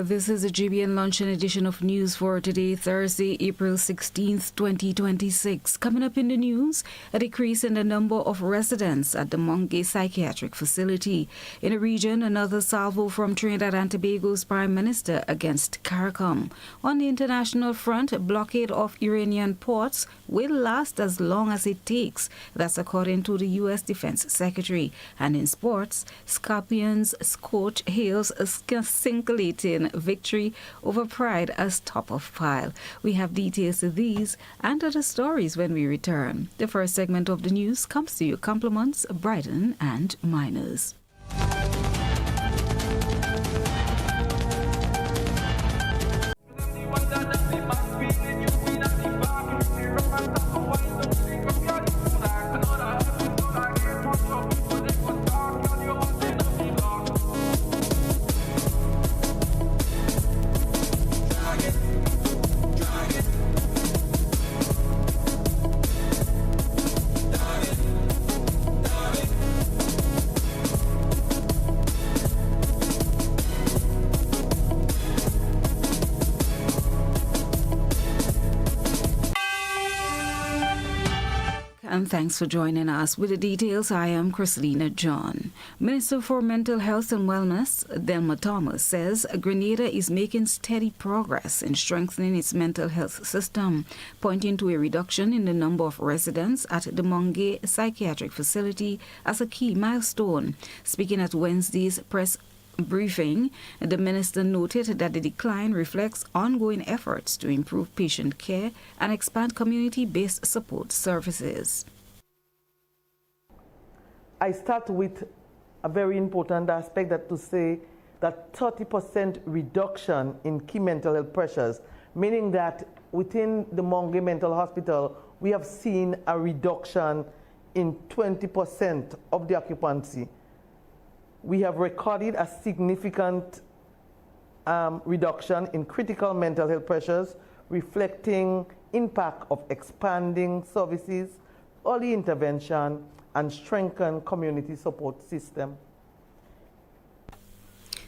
This is a GBN Luncheon edition of news for today, Thursday, April 16th, 2026. Coming up in the news, a decrease in the number of residents at the Monge Psychiatric Facility. In the region, another salvo from Trinidad and Tobago's Prime Minister against CARICOM. On the international front, a blockade of Iranian ports will last as long as it takes. That's according to the U.S. Defense Secretary. And in sports, Scorpions' coach hails a scintillating victory over Pride as top of pile. We have details to these and other stories when we return. The first segment of the news comes to you compliments Brighton and Miners. And thanks for joining us. With the details, I am Christlina John. Minister for Mental Health and Wellness, Delma Thomas, says Grenada is making steady progress in strengthening its mental health system, pointing to a reduction in the number of residents at the Monge Psychiatric Facility as a key milestone. Speaking at Wednesday's press briefing, the minister noted that the decline reflects ongoing efforts to improve patient care and expand community-based support services. I start with a very important aspect, that to say that 30% reduction in key mental health pressures, meaning that within the Monge Mental Hospital, we have seen a reduction in 20% of the occupancy. We have recorded a significant reduction in critical mental health pressures, reflecting impact of expanding services, early intervention, and strengthened community support system.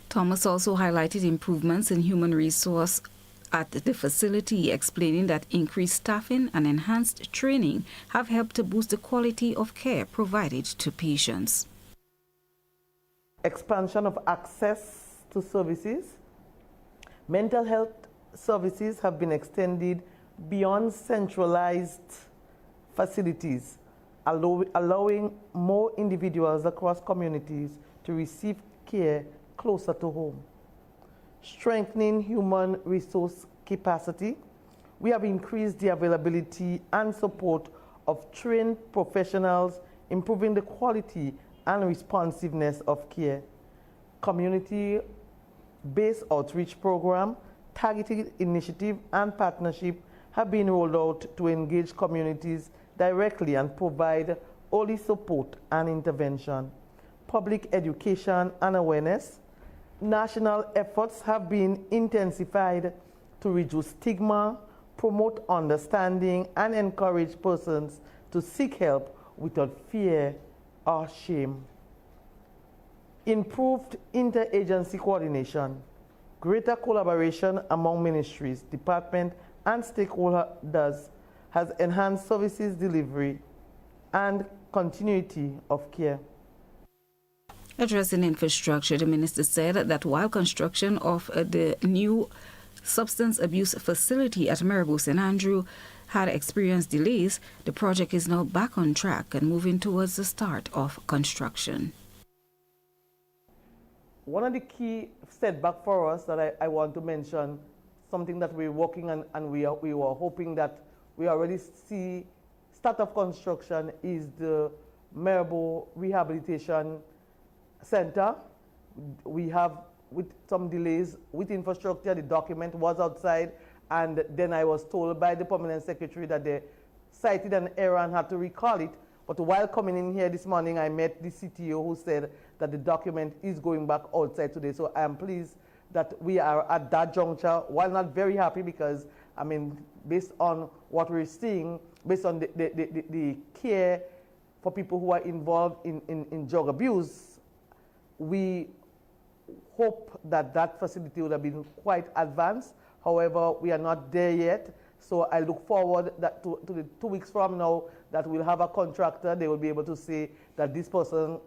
Thomas also highlighted improvements in human resource at the facility, explaining that increased staffing and enhanced training have helped to boost the quality of care provided to patients. Expansion of access to services. Mental health services have been extended beyond centralized facilities, allowing more individuals across communities to receive care closer to home. Strengthening human resource capacity. We have increased the availability and support of trained professionals, improving the quality and responsiveness of care. Community-based outreach program, targeted initiative, and partnership have been rolled out to engage communities directly and provide early support and intervention. Public education and awareness. National efforts have been intensified to reduce stigma, promote understanding, and encourage persons to seek help without fear or shame. Improved interagency coordination, greater collaboration among ministries, departments, and stakeholders has enhanced services delivery and continuity of care. Addressing infrastructure, the minister said that while construction of the new substance abuse facility at Maribor St. Andrew had experienced delays, the project is now back on track and moving towards the start of construction. One of the key setbacks for us that I want to mention, something that we're working on and we were hoping that we already see start of construction, is the Maribor Rehabilitation Center. We have, with some delays with infrastructure, the document was outside, and then I was told by the permanent secretary that they cited an error and had to recall it. But while coming in here this morning, I met the CTO who said that the document is going back outside today. So I am pleased that we are at that juncture, while not very happy because, I mean, based on what we're seeing, based on the care for people who are involved in drug abuse, we hope that that facility would have been quite advanced. However, we are not there yet. So I look forward that to the 2 weeks from now that we'll have a contractor. They will be able to say that this person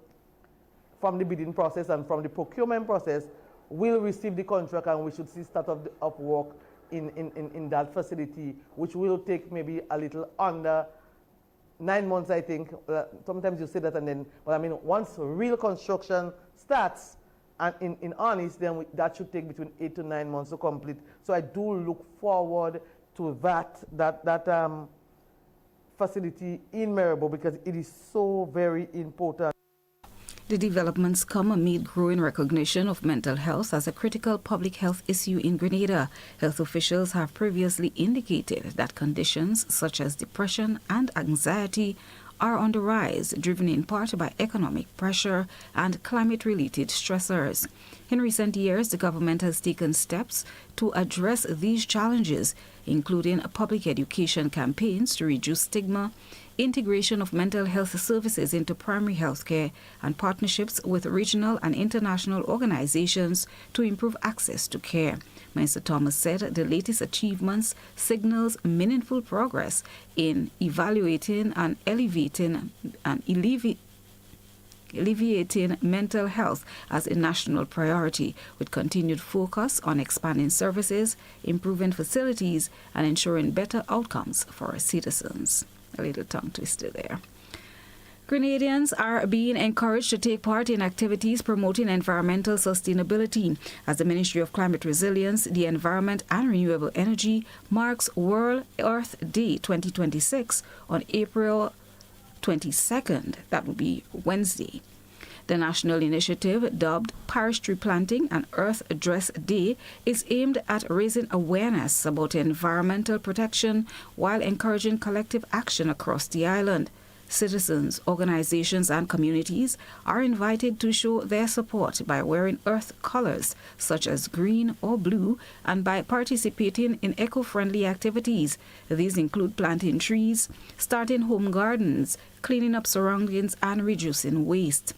from the bidding process and from the procurement process will receive the contract, and we should see start of work in that facility, which will take maybe a little under 9 months, I think. Sometimes you say that, and then, well, I mean, once real construction starts, and in earnest, then that should take between 8 to 9 months to complete. So I do look forward to that facility in Maribor, because it is so very important. The developments come amid growing recognition of mental health as a critical public health issue in Grenada. Health officials have previously indicated that conditions such as depression and anxiety are on the rise, driven in part by economic pressure and climate-related stressors. In recent years, the government has taken steps to address these challenges, including public education campaigns to reduce stigma, integration of mental health services into primary health care, and partnerships with regional and international organizations to improve access to care. Minister Thomas said the latest achievements signals meaningful progress in evaluating and alleviating mental health as a national priority, with continued focus on expanding services, improving facilities, and ensuring better outcomes for our citizens. A little tongue twister there. Grenadians are being encouraged to take part in activities promoting environmental sustainability. As the Ministry of Climate Resilience, the Environment and Renewable Energy marks World Earth Day 2026 on April 22nd. That will be Wednesday. The national initiative, dubbed Parish Tree Planting and Earth Dress Day, is aimed at raising awareness about environmental protection while encouraging collective action across the island. Citizens, organizations, and communities are invited to show their support by wearing earth colors such as green or blue and by participating in eco-friendly activities. These include planting trees, starting home gardens, cleaning up surroundings, and reducing waste.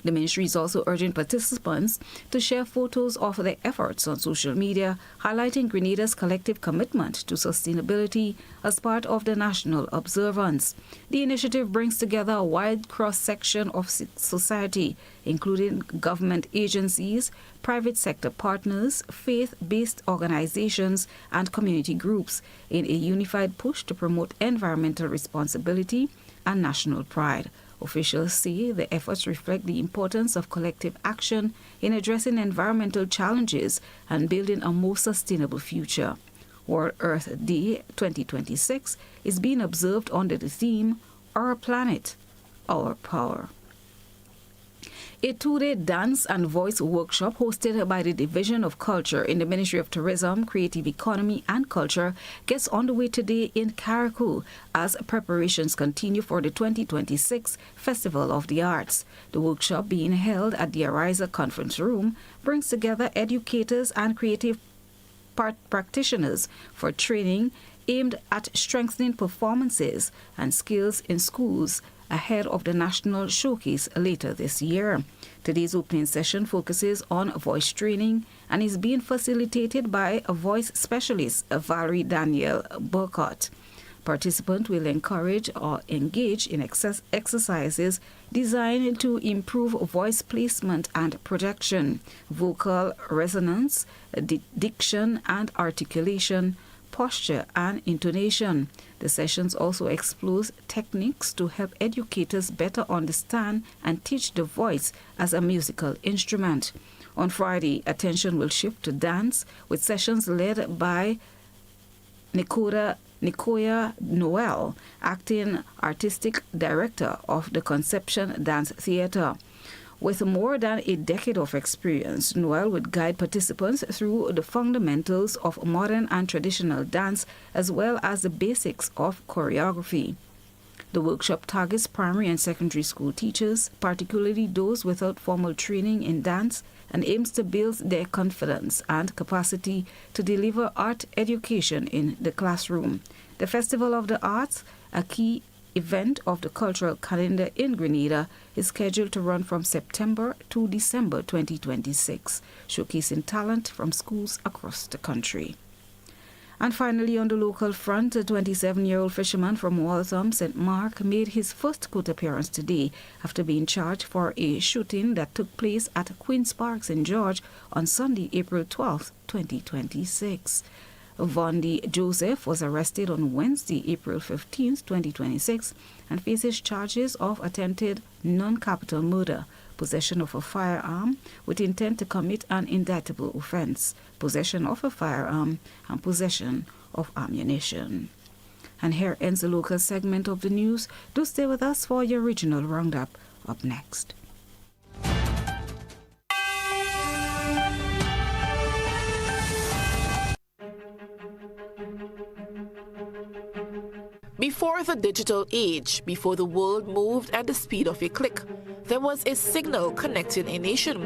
The ministry is also urging participants to share photos of their efforts on social media, highlighting Grenada's collective commitment to sustainability as part of the national observance. The initiative brings together a wide cross-section of society, including government agencies, private sector partners, faith-based organizations, and community groups in a unified push to promote environmental responsibility and national pride. Officials say the efforts reflect the importance of collective action in addressing environmental challenges and building a more sustainable future. World Earth Day 2026 is being observed under the theme, Our Planet, Our Power. A two-day dance and voice workshop hosted by the Division of Culture in the Ministry of Tourism, Creative Economy and Culture gets underway today in Carriacou as preparations continue for the 2026 Festival of the Arts. The workshop, being held at the Ariza Conference Room, brings together educators and creative practitioners for training aimed at strengthening performances and skills in schools ahead of the national showcase later this year. Today's opening session focuses on voice training and is being facilitated by a voice specialist, Valerie Danielle Burkott. Participants will encourage or engage in exercises designed to improve voice placement and projection, vocal resonance, diction and articulation, posture and intonation. The sessions also explore techniques to help educators better understand and teach the voice as a musical instrument. On Friday, attention will shift to dance, with sessions led by Nicoya Noel, acting artistic director of the Conception Dance Theatre. With more than a decade of experience, Noel would guide participants through the fundamentals of modern and traditional dance, as well as the basics of choreography. The workshop targets primary and secondary school teachers, particularly those without formal training in dance, and aims to build their confidence and capacity to deliver art education in the classroom. The Festival of the Arts, a key event of the cultural calendar in Grenada is scheduled to run from September to December 2026, showcasing talent from schools across the country. And finally, on the local front, a 27-year-old fisherman from Waltham, St. Mark, made his first court appearance today after being charged for a shooting that took place at Queen's Park, St. George on Sunday, April 12, 2026. Vondi Joseph was arrested on Wednesday, April 15, 2026, and faces charges of attempted non-capital murder, possession of a firearm with intent to commit an indictable offense, possession of a firearm, and possession of ammunition. And here ends the local segment of the news. Do stay with us for your regional roundup up next. Before the digital age, before the world moved at the speed of a click, there was a signal connecting a nation.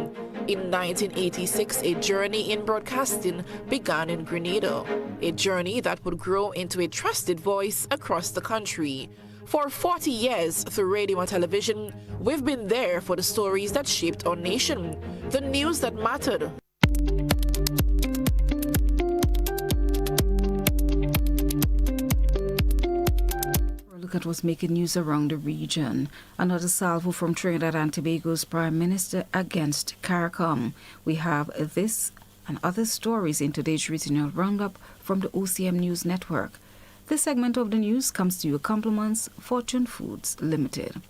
In 1986, a journey in broadcasting began in Grenada, a journey that would grow into a trusted voice across the country. For 40 years, through radio and television, we've been there for the stories that shaped our nation, the news that mattered. Look at what's making news around the region. Another salvo from Trinidad and Tobago's Prime Minister against CARICOM. We have this and other stories in today's regional roundup from the OCM News Network. This segment of the news comes to you compliments Fortune Foods Limited.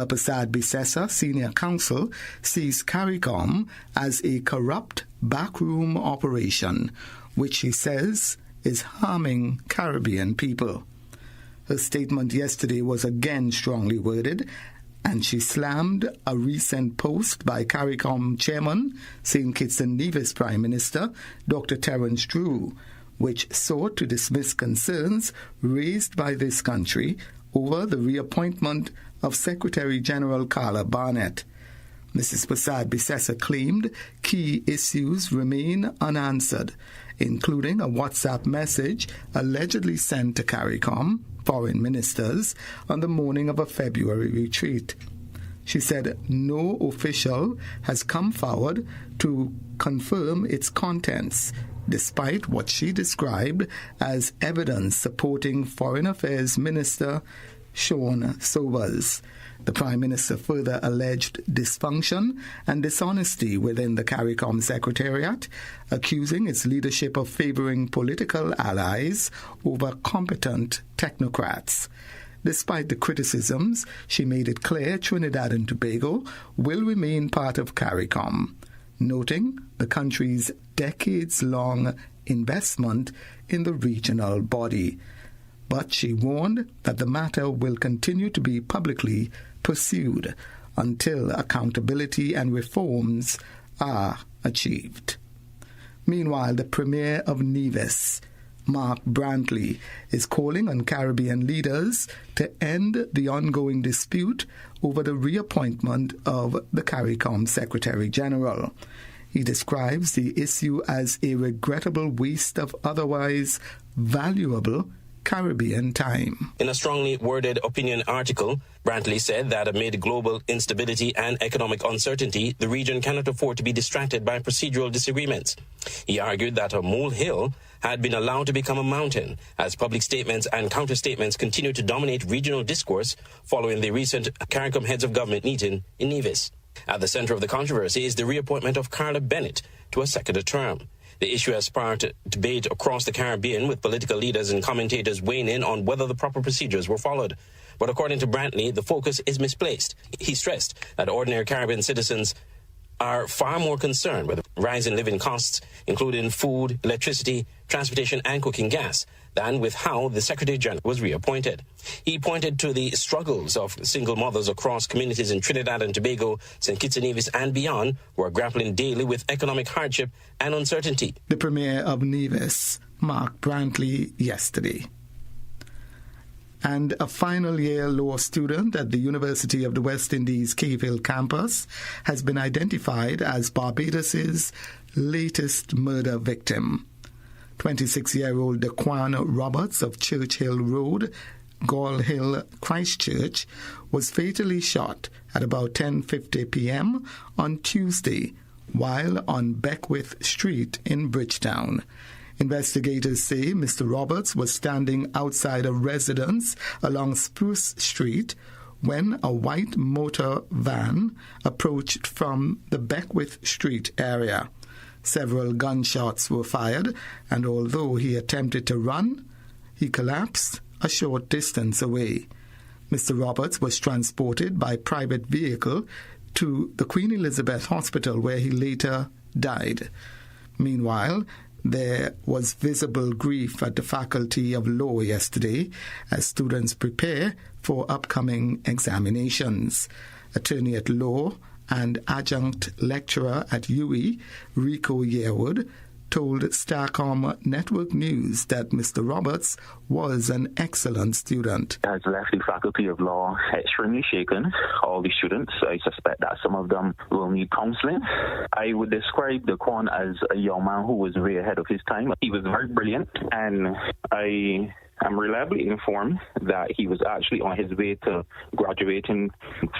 Prasad Bisesa, Senior Counsel, sees CARICOM as a corrupt backroom operation, which he says is harming Caribbean people. Her statement yesterday was again strongly worded, and she slammed a recent post by CARICOM Chairman, St. Kitts and Nevis Prime Minister, Dr. Terence Drew, which sought to dismiss concerns raised by this country over the reappointment of Secretary General Carla Barnett. Mrs. Prasad Bisesa claimed key issues remain unanswered, including a WhatsApp message allegedly sent to CARICOM foreign ministers on the morning of a February retreat. She said no official has come forward to confirm its contents, despite what she described as evidence supporting Foreign Affairs Minister Sean Sobers. The Prime Minister further alleged dysfunction and dishonesty within the CARICOM Secretariat, accusing its leadership of favouring political allies over competent technocrats. Despite the criticisms, she made it clear Trinidad and Tobago will remain part of CARICOM, noting the country's decades-long investment in the regional body. But she warned that the matter will continue to be publicly pursued until accountability and reforms are achieved. Meanwhile, the Premier of Nevis, Mark Brantley, is calling on Caribbean leaders to end the ongoing dispute over the reappointment of the CARICOM Secretary General. He describes the issue as a regrettable waste of otherwise valuable Caribbean time. In a strongly worded opinion article, Brantley said that amid global instability and economic uncertainty, the region cannot afford to be distracted by procedural disagreements. He argued that a molehill had been allowed to become a mountain as public statements and counter-statements continue to dominate regional discourse following the recent CARICOM heads of government meeting in Nevis. At the center of the controversy is the reappointment of Carla Bennett to a second term. The issue has sparked debate across the Caribbean, with political leaders and commentators weighing in on whether the proper procedures were followed. But according to Brantley, the focus is misplaced. He stressed that ordinary Caribbean citizens are far more concerned with rising living costs, including food, electricity, transportation and cooking gas, than with how the Secretary General was reappointed. He pointed to the struggles of single mothers across communities in Trinidad and Tobago, St. Kitts and Nevis and beyond, who are grappling daily with economic hardship and uncertainty. The Premier of Nevis, Mark Brantley, yesterday. And a final-year law student at the University of the West Indies Cave Hill campus has been identified as Barbados's latest murder victim. 26-year-old Daquan Roberts of Churchill Road, Gall Hill, Christchurch, was fatally shot at about 10:50 p.m. on Tuesday while on Beckwith Street in Bridgetown. Investigators say Mr. Roberts was standing outside a residence along Spruce Street when a white motor van approached from the Beckwith Street area. Several gunshots were fired, and although he attempted to run, he collapsed a short distance away. Mr. Roberts was transported by private vehicle to the Queen Elizabeth Hospital, where he later died. Meanwhile, there was visible grief at the Faculty of Law yesterday as students prepare for upcoming examinations. Attorney at Law and adjunct lecturer at UWI, Rico Yearwood, told Starcom Network News that Mr. Roberts was an excellent student. Has left the Faculty of Law extremely shaken. All the students, I suspect that some of them will need counseling. I would describe Daquan as a young man who was way ahead of his time. He was very brilliant, and I'm reliably informed that he was actually on his way to graduating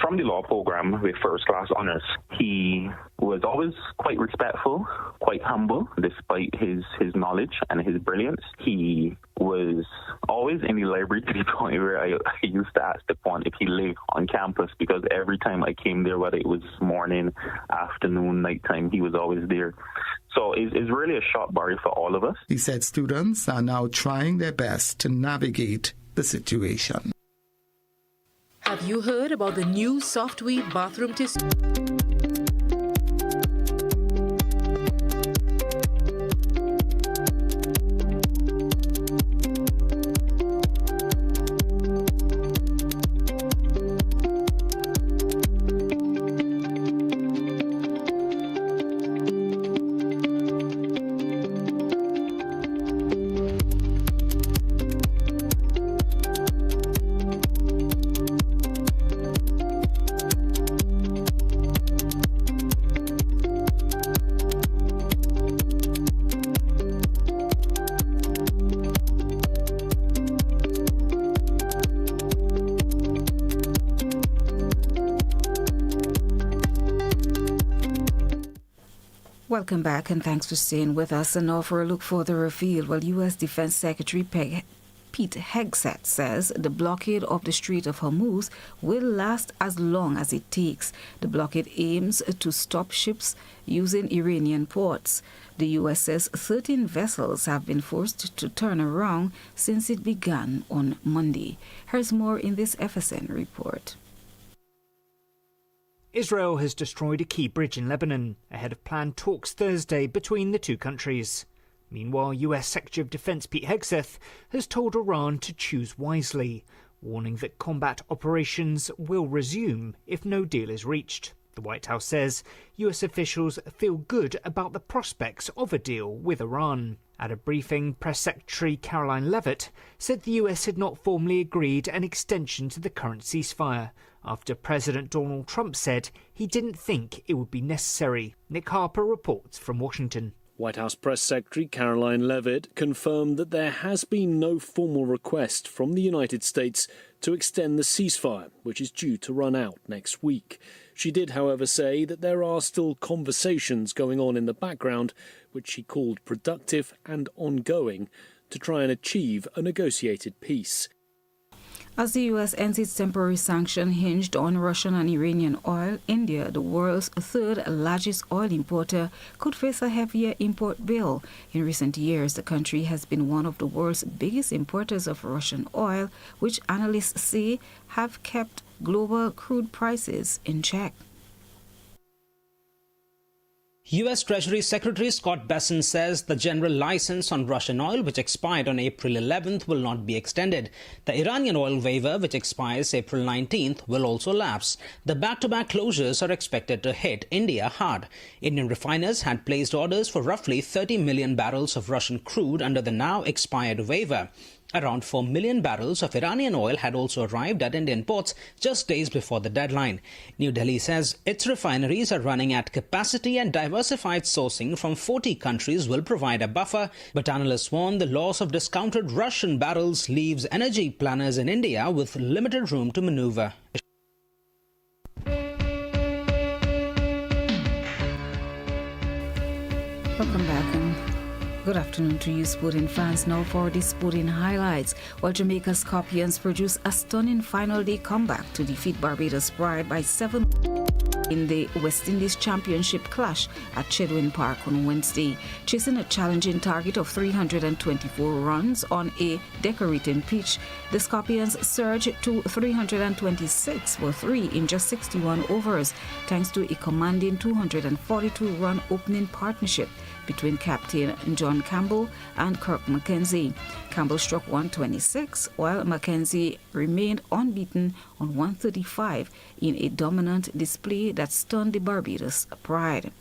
from the law program with first-class honors. He was always quite respectful, quite humble, despite his knowledge and his brilliance. He was always in the library to the point where I used to ask Daquan if he lived on campus, because every time I came there, whether it was morning, afternoon, nighttime, he was always there. So it's really a shock barrier for all of us. He said students are now trying their best to navigate the situation. Have you heard about the new softweed bathroom tissue? Welcome back, and thanks for staying with us. And now for a look further afield. Well, U.S. Defense Secretary Pete Hegseth says the blockade of the Strait of Hormuz will last as long as it takes. The blockade aims to stop ships using Iranian ports. The U.S. says 13 vessels have been forced to turn around since it began on Monday. Here's more in this FSN report. Israel has destroyed a key bridge in Lebanon ahead of planned talks Thursday between the two countries. Meanwhile, US Secretary of Defense Pete Hegseth has told Iran to choose wisely, warning that combat operations will resume if no deal is reached. The White House says US officials feel good about the prospects of a deal with Iran. At a briefing, Press Secretary Caroline Leavitt said the US had not formally agreed an extension to the current ceasefire, after President Donald Trump said he didn't think it would be necessary. Nick Harper reports from Washington. White House Press Secretary Caroline Leavitt confirmed that there has been no formal request from the United States to extend the ceasefire, which is due to run out next week. She did, however, say that there are still conversations going on in the background, which she called productive and ongoing, to try and achieve a negotiated peace. As the U.S. ends its temporary sanction hinged on Russian and Iranian oil, India, the world's third largest oil importer, could face a heavier import bill. In recent years, the country has been one of the world's biggest importers of Russian oil, which analysts say have kept global crude prices in check. U.S. Treasury Secretary Scott Bessent says the general license on Russian oil, which expired on April 11th, will not be extended. The Iranian oil waiver, which expires April 19th, will also lapse. The back-to-back closures are expected to hit India hard. Indian refiners had placed orders for roughly 30 million barrels of Russian crude under the now expired waiver. Around 4 million barrels of Iranian oil had also arrived at Indian ports just days before the deadline. New Delhi says its refineries are running at capacity and diversified sourcing from 40 countries will provide a buffer, but analysts warn the loss of discounted Russian barrels leaves energy planners in India with limited room to maneuver. Welcome back and good afternoon to you, sporting fans. Now for the sporting highlights. While Jamaica's Scorpions produced a stunning final day comeback to defeat Barbados Pride by 7 in the West Indies Championship clash at Chedwin Park on Wednesday, chasing a challenging target of 324 runs on a decorating pitch. The Scorpions surged to 326 for 3 in just 61 overs, thanks to a commanding 242-run opening partnership between Captain John Campbell and Kirk McKenzie. Campbell struck 126, while McKenzie remained unbeaten on 135 in a dominant display that stunned the Barbados Pride.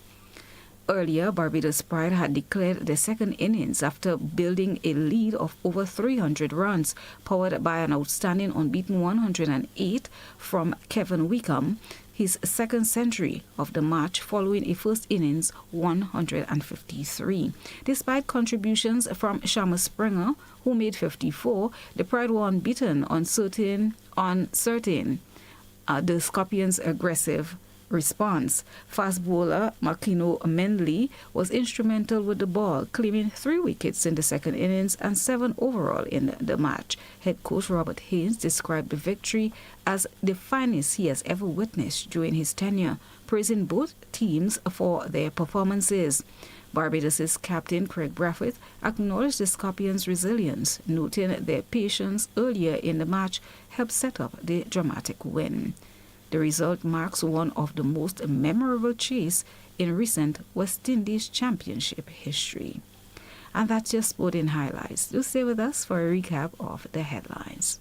Earlier, Barbados Pride had declared the second innings after building a lead of over 300 runs, powered by an outstanding unbeaten 108 from Kevin Wickham, his second century of the match following a first innings 153. Despite contributions from Shama Springer, who made 54, the Pride were unbeaten on certain the Scorpions' aggressive response. Fast bowler Makino Mendley was instrumental with the ball, claiming 3 wickets in the second innings and 7 overall in the match. Head coach Robert Haynes described the victory as the finest he has ever witnessed during his tenure, praising both teams for their performances. Barbados' captain Craig Brathwaite acknowledged the Scorpions' resilience, noting their patience earlier in the match helped set up the dramatic win. The result marks one of the most memorable chase in recent West Indies Championship history. And that's your sporting highlights. Do stay with us for a recap of the headlines.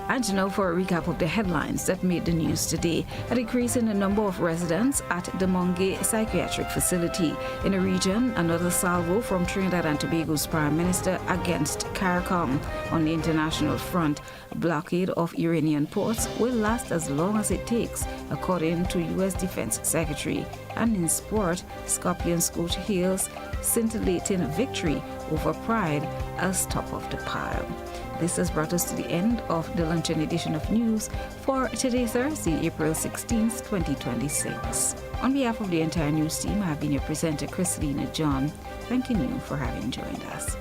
And now for a recap of the headlines that made the news today. A decrease in the number of residents at the Mongay Psychiatric Facility. In the region, another salvo from Trinidad and Tobago's Prime Minister against CARICOM. On the international front, a blockade of Iranian ports will last as long as it takes, according to U.S. Defense Secretary. And in sport, Scorpions coach hails scintillating victory over Pride as top of the pile. This has brought us to the end of the luncheon edition of news for today, Thursday, April 16th, 2026. On behalf of the entire news team, I have been your presenter, Christlina John, thanking you for having joined us.